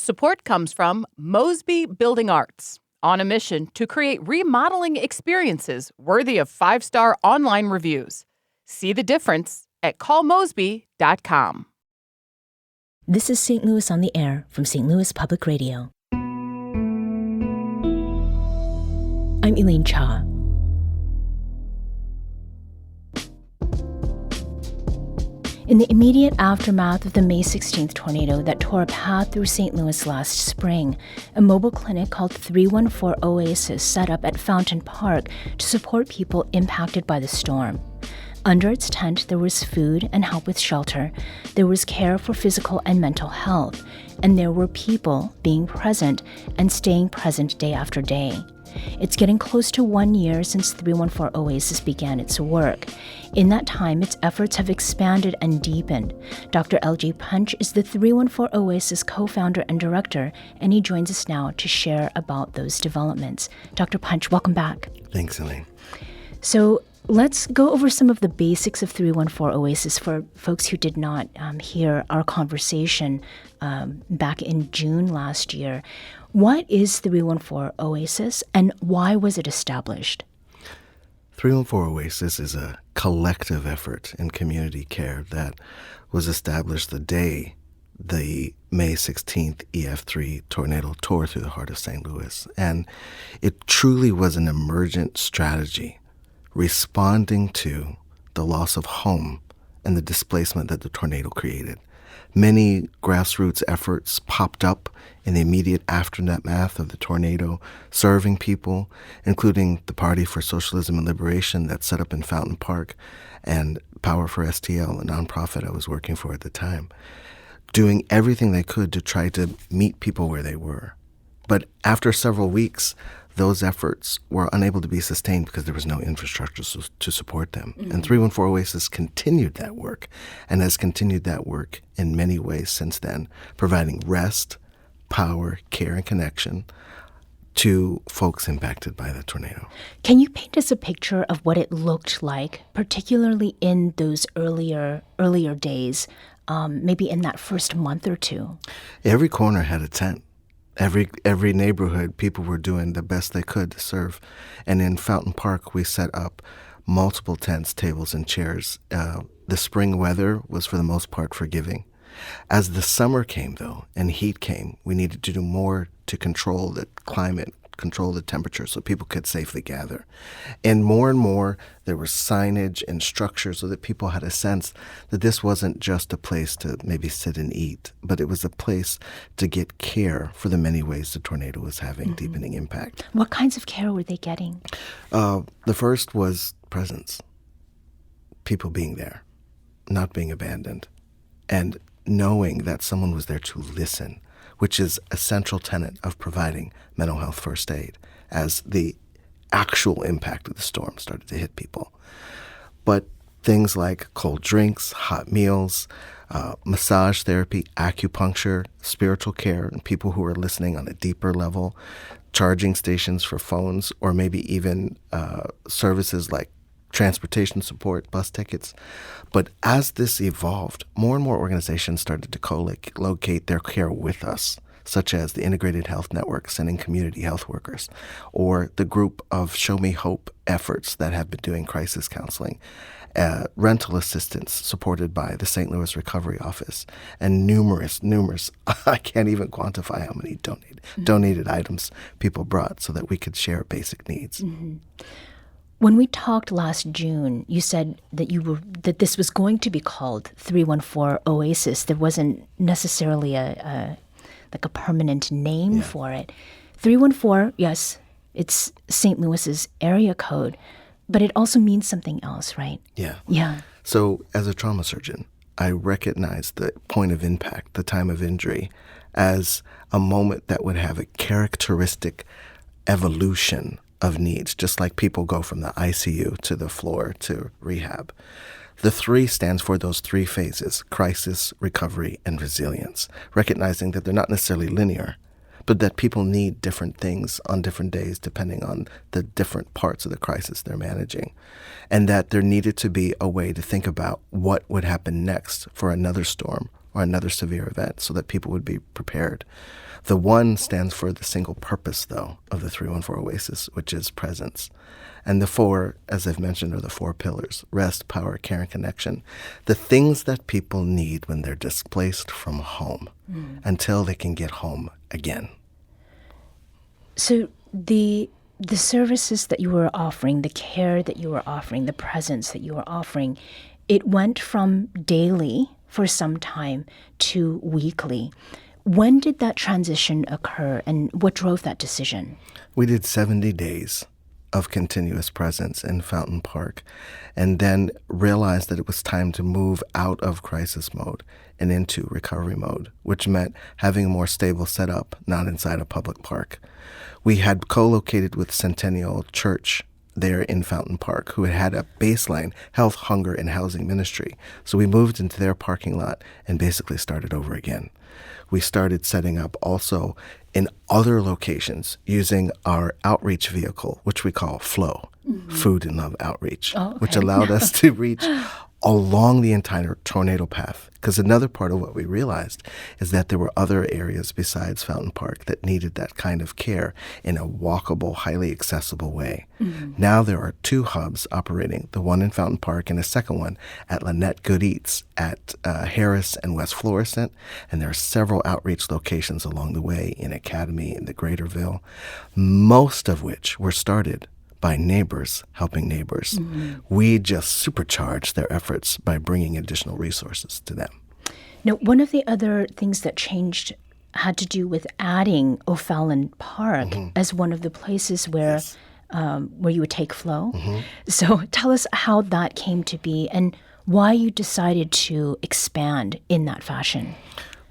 Support comes from Mosby Building Arts, on a mission to create remodeling experiences worthy of 5-star online reviews. See the difference at callmosby.com. This is St. Louis on the Air from St. Louis Public Radio. I'm Elaine Cha. In the immediate aftermath of the May 16th tornado that tore a path through St. Louis last spring, a mobile clinic called 314 Oasis set up at Fountain Park to support people impacted by the storm. Under its tent, there was food and help with shelter, there was care for physical and mental health, and there were people being present and staying present day after day. It's getting close to 1 year since 314 Oasis began its work. In that time, its efforts have expanded and deepened. Dr. L.J. Punch is the 314 Oasis co-founder and director, and he joins us now to share about those developments. Dr. Punch, welcome back. Thanks, Elaine. So let's go over some of the basics of 314 Oasis for folks who did not hear our conversation back in June last year. What is 314 Oasis, and why was it established? 314 Oasis is a collective effort in community care that was established the day the May 16th EF3 tornado tore through the heart of St. Louis. And it truly was an emergent strategy responding to the loss of home and the displacement that the tornado created. Many grassroots efforts popped up in the immediate aftermath of the tornado, serving people, including the Party for Socialism and Liberation that set up in Fountain Park, and Power for STL, a nonprofit I was working for at the time, doing everything they could to try to meet people where they were. But after several weeks, those efforts were unable to be sustained because there was no infrastructure to support them. Mm-hmm. And 314 Oasis continued that work and has continued that work in many ways since then, providing rest, power, care, and connection to folks impacted by the tornado. Can you paint us a picture of what it looked like, particularly in those earlier days, maybe in that first month or two? Every corner had a tent. Every neighborhood, people were doing the best they could to serve. And in Fountain Park, we set up multiple tents, tables, and chairs. The spring weather was, for the most part, forgiving. As the summer came, though, and heat came, we needed to do more to control the climate, control the temperature so people could safely gather. And more, there was signage and structure so that people had a sense that this wasn't just a place to maybe sit and eat, but it was a place to get care for the many ways the tornado was having deepening impact. What kinds of care were they getting? The first was presence, people being there, not being abandoned, and knowing that someone was there to listen, which is a central tenet of providing mental health first aid as the actual impact of the storm started to hit people. But things like cold drinks, hot meals, massage therapy, acupuncture, spiritual care, and people who are listening on a deeper level, charging stations for phones, or maybe even services like transportation support, bus tickets. But as this evolved, more and more organizations started to co-locate their care with us, such as the Integrated Health Network sending community health workers, or the group of Show Me Hope efforts that have been doing crisis counseling, rental assistance supported by the St. Louis Recovery Office, and numerous, I can't even quantify how many donated items people brought so that we could share basic needs. Mm-hmm. When we talked last June, you said that this was going to be called 314 Oasis. There wasn't necessarily a permanent name for it. 314, yes, it's St. Louis's area code, but it also means something else, right? Yeah. So as a trauma surgeon, I recognize the point of impact, the time of injury, as a moment that would have a characteristic evolution of needs, just like people go from the ICU to the floor to rehab. The 3 stands for those 3 phases: crisis, recovery, and resilience, recognizing that they're not necessarily linear, but that people need different things on different days depending on the different parts of the crisis they're managing, and that there needed to be a way to think about what would happen next for another storm or another severe event so that people would be prepared. The 1 stands for the single purpose, though, of the 314 Oasis, which is presence. And the 4, as I've mentioned, are the 4 pillars: rest, power, care, and connection. The things that people need when they're displaced from home until they can get home again. So the services that you were offering, the care that you were offering, the presence that you were offering, it went from daily for some time to weekly. When did that transition occur, and what drove that decision? We did 70 days of continuous presence in Fountain Park, and then realized that it was time to move out of crisis mode and into recovery mode, which meant having a more stable setup, not inside a public park. We had co-located with Centennial Church there in Fountain Park, who had a baseline health, hunger, and housing ministry. So we moved into their parking lot and basically started over again. We started setting up also in other locations using our outreach vehicle, which we call FLOW, Food and Love Outreach, which allowed us to reach along the entire tornado path. Because another part of what we realized is that there were other areas besides Fountain Park that needed that kind of care in a walkable, highly accessible way. Now there are 2 hubs operating, the one in Fountain Park and a second one at Lynette Good Eats at Harris and West Florissant. And there are several outreach locations along the way in Academy and the Greaterville, most of which were started by neighbors helping neighbors. We just supercharged their efforts by bringing additional resources to them. Now, one of the other things that changed had to do with adding O'Fallon Park as one of the places where you would take flow. So tell us how that came to be and why you decided to expand in that fashion.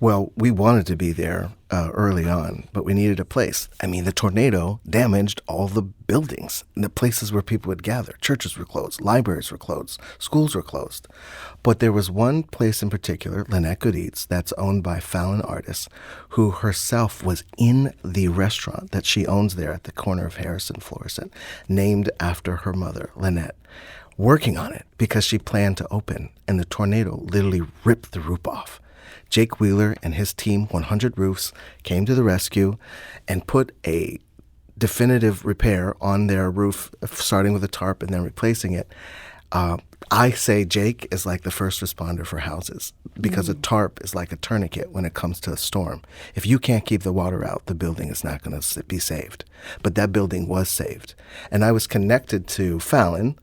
Well, we wanted to be there early on, but we needed a place. I mean, the tornado damaged all the buildings, the places where people would gather. Churches were closed, libraries were closed, schools were closed. But there was one place in particular, Lynette Good Eats, that's owned by Fallon Artis, who herself was in the restaurant that she owns there at the corner of Harris and Florissant, named after her mother, Lynette, working on it because she planned to open, and the tornado literally ripped the roof off. Jake Wheeler and his team, 100 Roofs, came to the rescue and put a definitive repair on their roof, starting with a tarp and then replacing it. I say Jake is like the first responder for houses because a tarp is like a tourniquet when it comes to a storm. If you can't keep the water out, the building is not going to be saved. But that building was saved. And I was connected to Fallon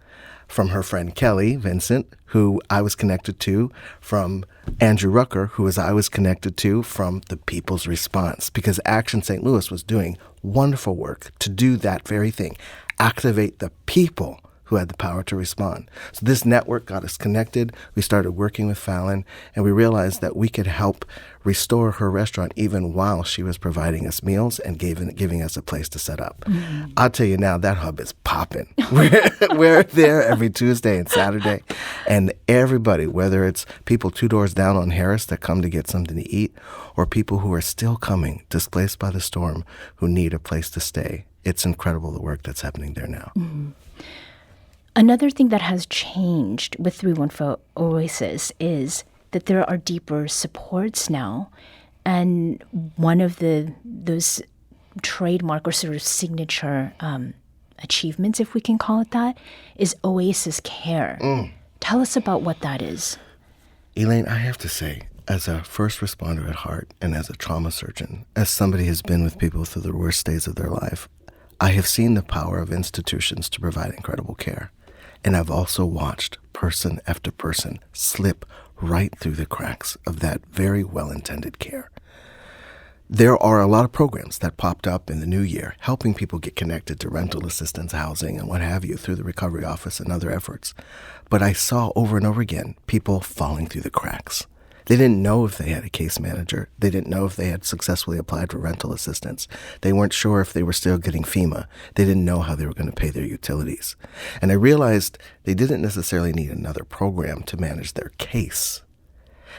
from her friend Kelly Vincent, who I was connected to from Andrew Rucker, who I was connected to from the People's Response, because Action St. Louis was doing wonderful work to do that very thing, activate the people who had the power to respond. So this network got us connected. We started working with Fallon, and we realized that we could help restore her restaurant even while she was providing us meals and giving us a place to set up. I'll tell you now, that hub is popping. We're there every Tuesday and Saturday, and everybody, whether it's people 2 doors down on Harris that come to get something to eat, or people who are still coming, displaced by the storm, who need a place to stay, it's incredible the work that's happening there now. Another thing that has changed with 314 Oasis is that there are deeper supports now. And one of those trademark or sort of signature achievements, if we can call it that, is Oasis Care. Tell us about what that is. Elaine, I have to say, as a first responder at heart and as a trauma surgeon, as somebody who's been with people through the worst days of their life, I have seen the power of institutions to provide incredible care. And I've also watched person after person slip right through the cracks of that very well-intended care. There are a lot of programs that popped up in the new year helping people get connected to rental assistance, housing, and what have you through the recovery office and other efforts. But I saw over and over again people falling through the cracks. They didn't know if they had a case manager. They didn't know if they had successfully applied for rental assistance. They weren't sure if they were still getting FEMA. They didn't know how they were going to pay their utilities. And I realized they didn't necessarily need another program to manage their case.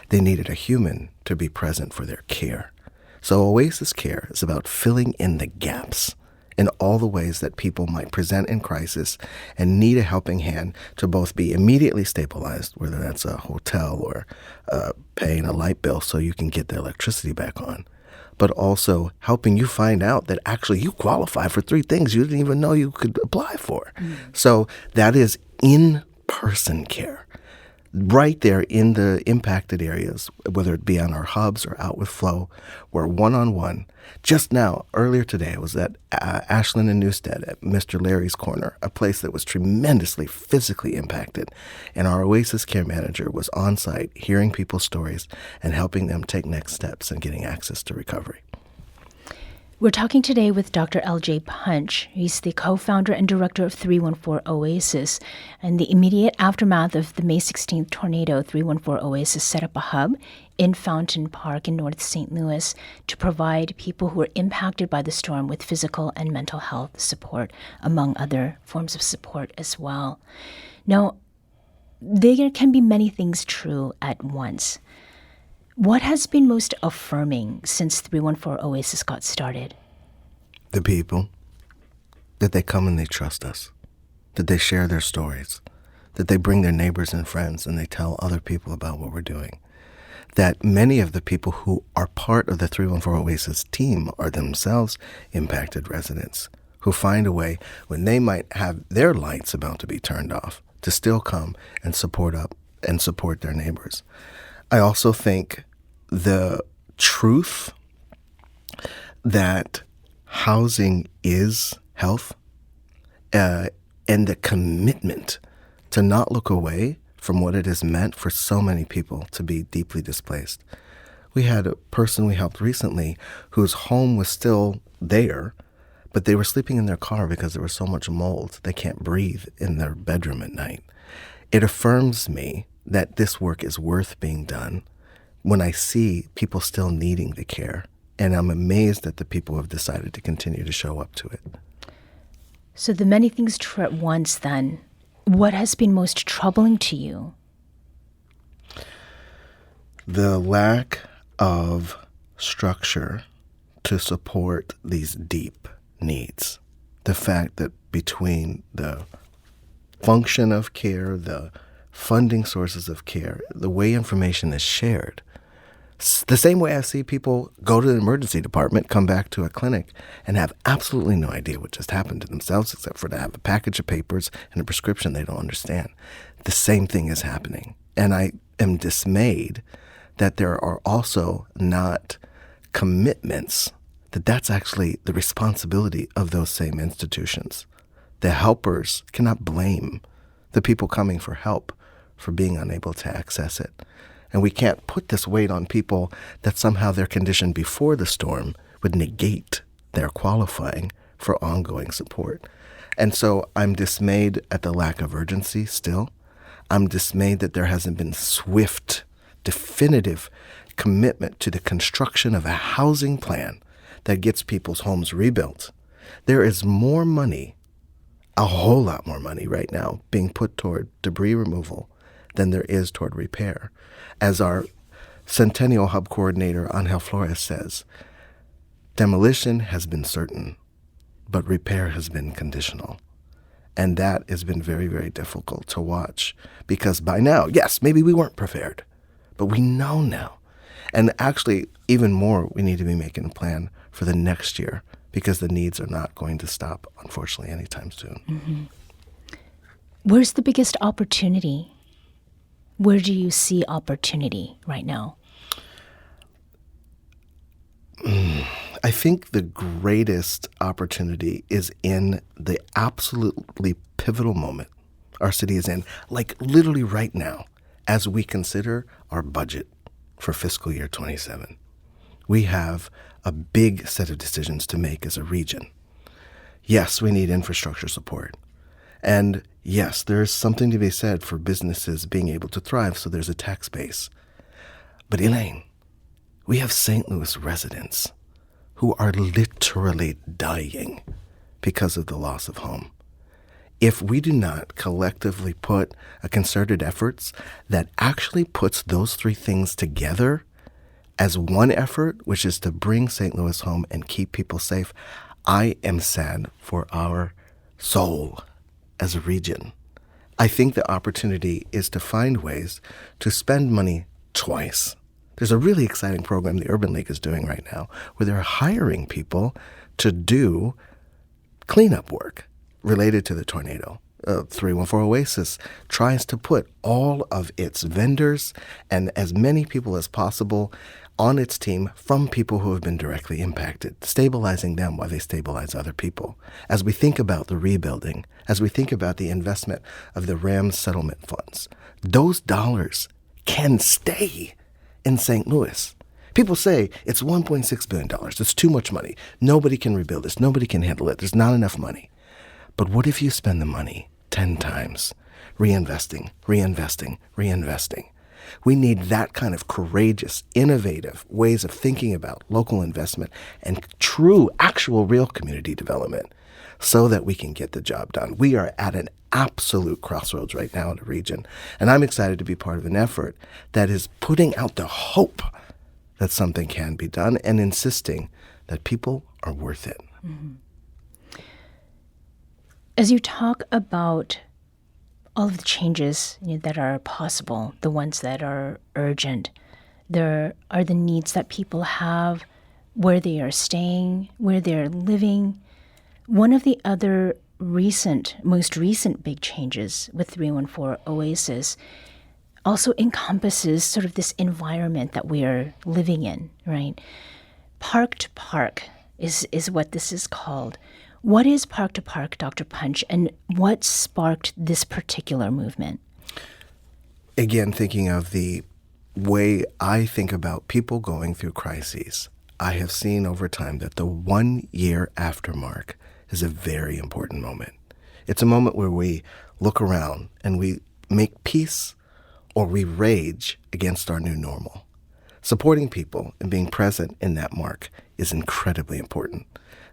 They needed a human to be present for their care. So Oasis Care is about filling in the gaps in all the ways that people might present in crisis and need a helping hand to both be immediately stabilized, whether that's a hotel or paying a light bill so you can get the electricity back on, but also helping you find out that actually you qualify for 3 things you didn't even know you could apply for. So that is in-person care. Right there in the impacted areas, whether it be on our hubs or out with Flow, we're one-on-one. Just now, earlier today, I was at Ashland and Newstead at Mr. Larry's Corner, a place that was tremendously physically impacted. And our Oasis care manager was on site hearing people's stories and helping them take next steps in getting access to recovery. We're talking today with Dr. L.J. Punch. He's the co-founder and director of 314 Oasis. In the immediate aftermath of the May 16th tornado, 314 Oasis set up a hub in Fountain Park in North St. Louis to provide people who were impacted by the storm with physical and mental health support, among other forms of support as well. Now, there can be many things true at once. What has been most affirming since 314 Oasis got started? The people, that they come and they trust us, that they share their stories, that they bring their neighbors and friends and they tell other people about what we're doing. That many of the people who are part of the 314 Oasis team are themselves impacted residents who find a way when they might have their lights about to be turned off to still come and support their neighbors. I also think the truth that housing is health and the commitment to not look away from what it has meant for so many people to be deeply displaced. We had a person we helped recently whose home was still there, but they were sleeping in their car because there was so much mold they can't breathe in their bedroom at night. It affirms me that this work is worth being done when I see people still needing the care. And I'm amazed that the people have decided to continue to show up to it. So the many things true at once then, what has been most troubling to you? The lack of structure to support these deep needs. The fact that between the function of care, the funding sources of care, the way information is shared, the same way I see people go to the emergency department, come back to a clinic, and have absolutely no idea what just happened to themselves except for to have a package of papers and a prescription they don't understand. The same thing is happening. And I am dismayed that there are also not commitments that that's actually the responsibility of those same institutions. The helpers cannot blame the people coming for help for being unable to access it. And we can't put this weight on people that somehow their condition before the storm would negate their qualifying for ongoing support. And so I'm dismayed at the lack of urgency still. I'm dismayed that there hasn't been swift, definitive commitment to the construction of a housing plan that gets people's homes rebuilt. There is more money, a whole lot more money right now, being put toward debris removal than there is toward repair. As our Centennial Hub coordinator, Angel Flores, says, demolition has been certain, but repair has been conditional. And that has been very, very difficult to watch because by now, yes, maybe we weren't prepared, but we know now. And actually, even more, we need to be making a plan for the next year because the needs are not going to stop, unfortunately, anytime soon. Mm-hmm. Where's the biggest opportunity? Where do you see opportunity right now? I think the greatest opportunity is in the absolutely pivotal moment our city is in, like literally right now, as we consider our budget for fiscal year 27. We have a big set of decisions to make as a region. Yes, we need infrastructure support. And yes, there's something to be said for businesses being able to thrive, so there's a tax base. But Elaine, we have St. Louis residents who are literally dying because of the loss of home. If we do not collectively put a concerted efforts that actually puts those 3 things together as one effort, which is to bring St. Louis home and keep people safe, I am sad for our soul as a region. I think the opportunity is to find ways to spend money twice. There's a really exciting program the Urban League is doing right now where they're hiring people to do cleanup work related to the tornado. 314 Oasis tries to put all of its vendors and as many people as possible on its team from people who have been directly impacted, stabilizing them while they stabilize other people. As we think about the rebuilding, as we think about the investment of the RAM settlement funds, those dollars can stay in St. Louis. People say it's $1.6 billion. It's too much money. Nobody can rebuild this. Nobody can handle it. There's not enough money. But what if you spend the money 10 times, reinvesting, reinvesting, reinvesting? We need that kind of courageous, innovative ways of thinking about local investment and true, actual, real community development so that we can get the job done. We are at an absolute crossroads right now in the region. And I'm excited to be part of an effort that is putting out the hope that something can be done and insisting that people are worth it. Mm-hmm. As you talk about all of the changes that are possible, the ones that are urgent, there are the needs that people have, where they are staying, where they're living. One of the other most recent big changes with 314 Oasis also encompasses sort of this environment that we are living in, right? Park to Park is what this is called. What is Park to Park, Dr. Punch, and what sparked this particular movement? Again, thinking of the way I think about people going through crises, I have seen over time that the 1 year after mark is a very important moment. It's a moment where we look around and we make peace or we rage against our new normal. Supporting people and being present in that mark is incredibly important.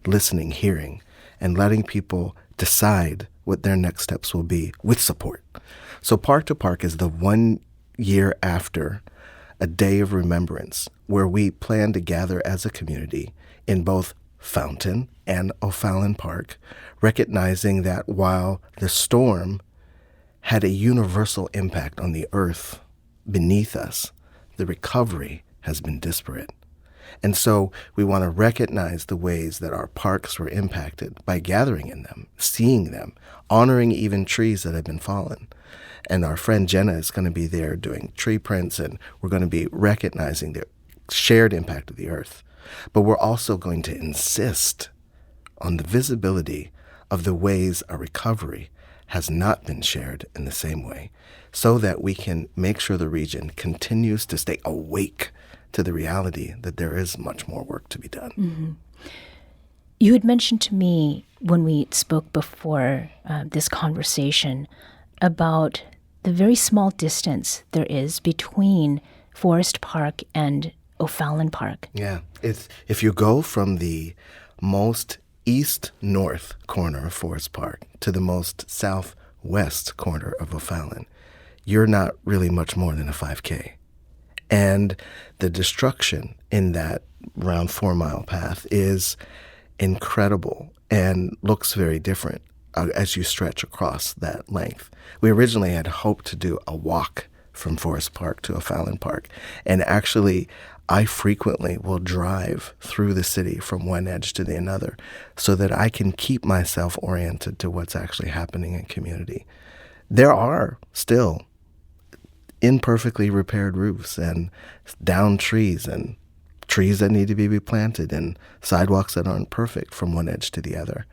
Listening, hearing, and letting people decide what their next steps will be with support. So Park to Park is the 1 year after a day of remembrance where we plan to gather as a community in both Fountain and O'Fallon Park, recognizing that while the storm had a universal impact on the earth beneath us, the recovery has been disparate. And so we want to recognize the ways that our parks were impacted by gathering in them, seeing them, honoring even trees that have been fallen. And our friend Jenna is going to be there doing tree prints, and we're going to be recognizing the shared impact of the earth. But we're also going to insist on the visibility of the ways our recovery has not been shared in the same way, so that we can make sure the region continues to stay awake to the reality that there is much more work to be done. Mm-hmm. You had mentioned to me when we spoke before this conversation about the very small distance there is between Forest Park and O'Fallon Park. Yeah. If you go from the most east-north corner of Forest Park to the most southwest corner of O'Fallon, you're not really much more than a 5K. And the destruction in that round 4-mile path is incredible and looks very different as you stretch across that length. We originally had hoped to do a walk from Forest Park to O'Fallon Park. And actually, I frequently will drive through the city from one edge to the other so that I can keep myself oriented to what's actually happening in community. There are still imperfectly repaired roofs and downed trees and trees that need to be replanted and sidewalks that aren't perfect from one edge to the other.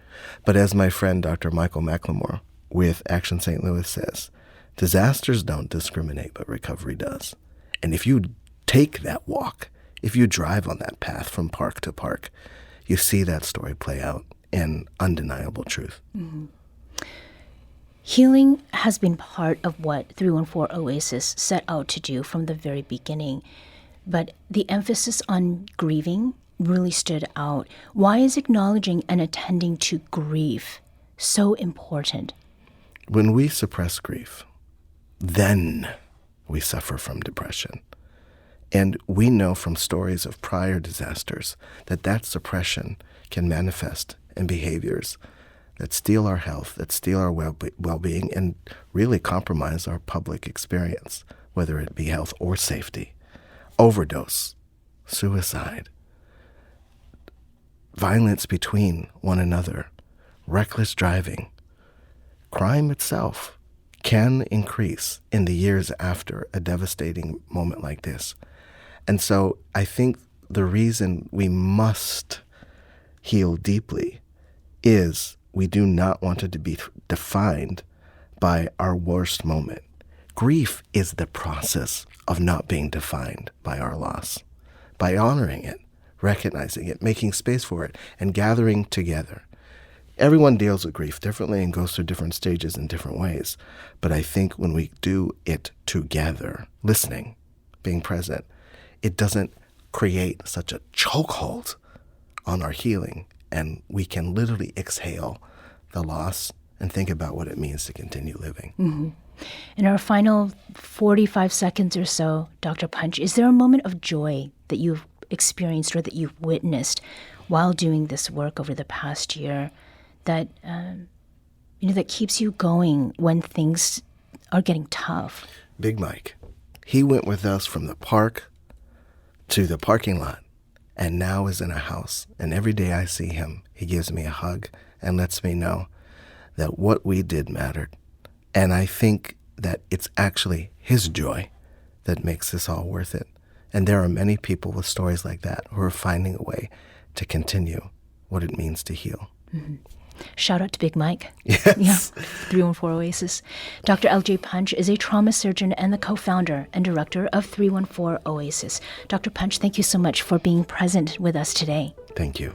But as my friend Dr. Michael McLemore with Action St. Louis says, disasters don't discriminate, but recovery does. And if you take that walk, if you drive on that path from park to park, you see that story play out in undeniable truth. Mm-hmm. Healing has been part of what 314 Oasis set out to do from the very beginning, but the emphasis on grieving really stood out. Why is acknowledging and attending to grief so important? When we suppress grief, then we suffer from depression. And we know from stories of prior disasters that suppression can manifest and behaviors that steal our health, that steal our well-being, and really compromise our public experience, whether it be health or safety. Overdose, suicide, violence between one another, reckless driving. Crime itself can increase in the years after a devastating moment like this. And so I think the reason we must heal deeply is we do not want it to be defined by our worst moment. Grief is the process of not being defined by our loss, by honoring it, recognizing it, making space for it, and gathering together. Everyone deals with grief differently and goes through different stages in different ways. But I think when we do it together, listening, being present, it doesn't create such a chokehold on our healing. And we can literally exhale the loss and think about what it means to continue living. Mm-hmm. In our final 45 seconds or so, Dr. Punch, is there a moment of joy that you've experienced or that you've witnessed while doing this work over the past year that that keeps you going when things are getting tough? Big Mike. He went with us from the park to the parking lot and now is in a house. And every day I see him, he gives me a hug and lets me know that what we did mattered. And I think that it's actually his joy that makes this all worth it. And there are many people with stories like that who are finding a way to continue what it means to heal. Mm-hmm. Shout out to Big Mike. Yes. Yeah, 314 Oasis. Dr. L.J. Punch is a trauma surgeon and the co-founder and director of 314 Oasis. Dr. Punch, thank you so much for being present with us today. Thank you.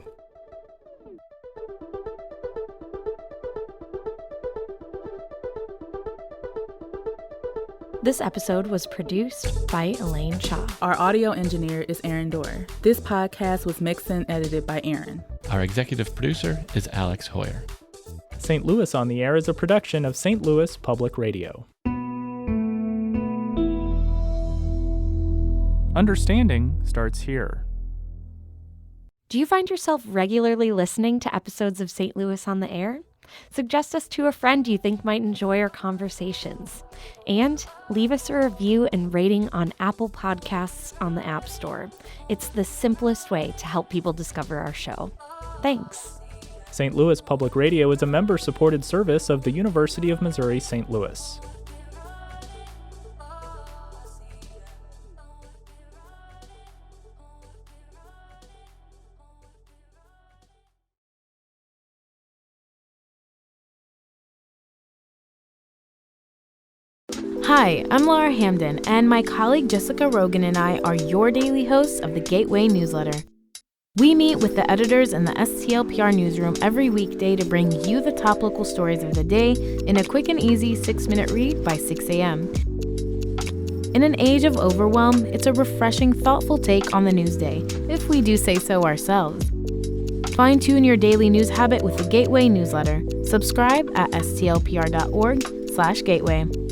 This episode was produced by Elaine Shaw. Our audio engineer is Aaron Dorr. This podcast was mixed and edited by Aaron. Our executive producer is Alex Hoyer. St. Louis on the Air is a production of St. Louis Public Radio. Understanding starts here. Do you find yourself regularly listening to episodes of St. Louis on the Air? Suggest us to a friend you think might enjoy our conversations. And leave us a review and rating on Apple Podcasts on the App Store. It's the simplest way to help people discover our show. Thanks. St. Louis Public Radio is a member-supported service of the University of Missouri St. Louis. Hi, I'm Laura Hamden, and my colleague Jessica Rogan and I are your daily hosts of the Gateway newsletter. We meet with the editors in the STLPR newsroom every weekday to bring you the top local stories of the day in a quick and easy 6-minute read by 6 a.m. In an age of overwhelm, it's a refreshing, thoughtful take on the news day, if we do say so ourselves. Fine-tune your daily news habit with the Gateway newsletter. Subscribe at stlpr.org/gateway.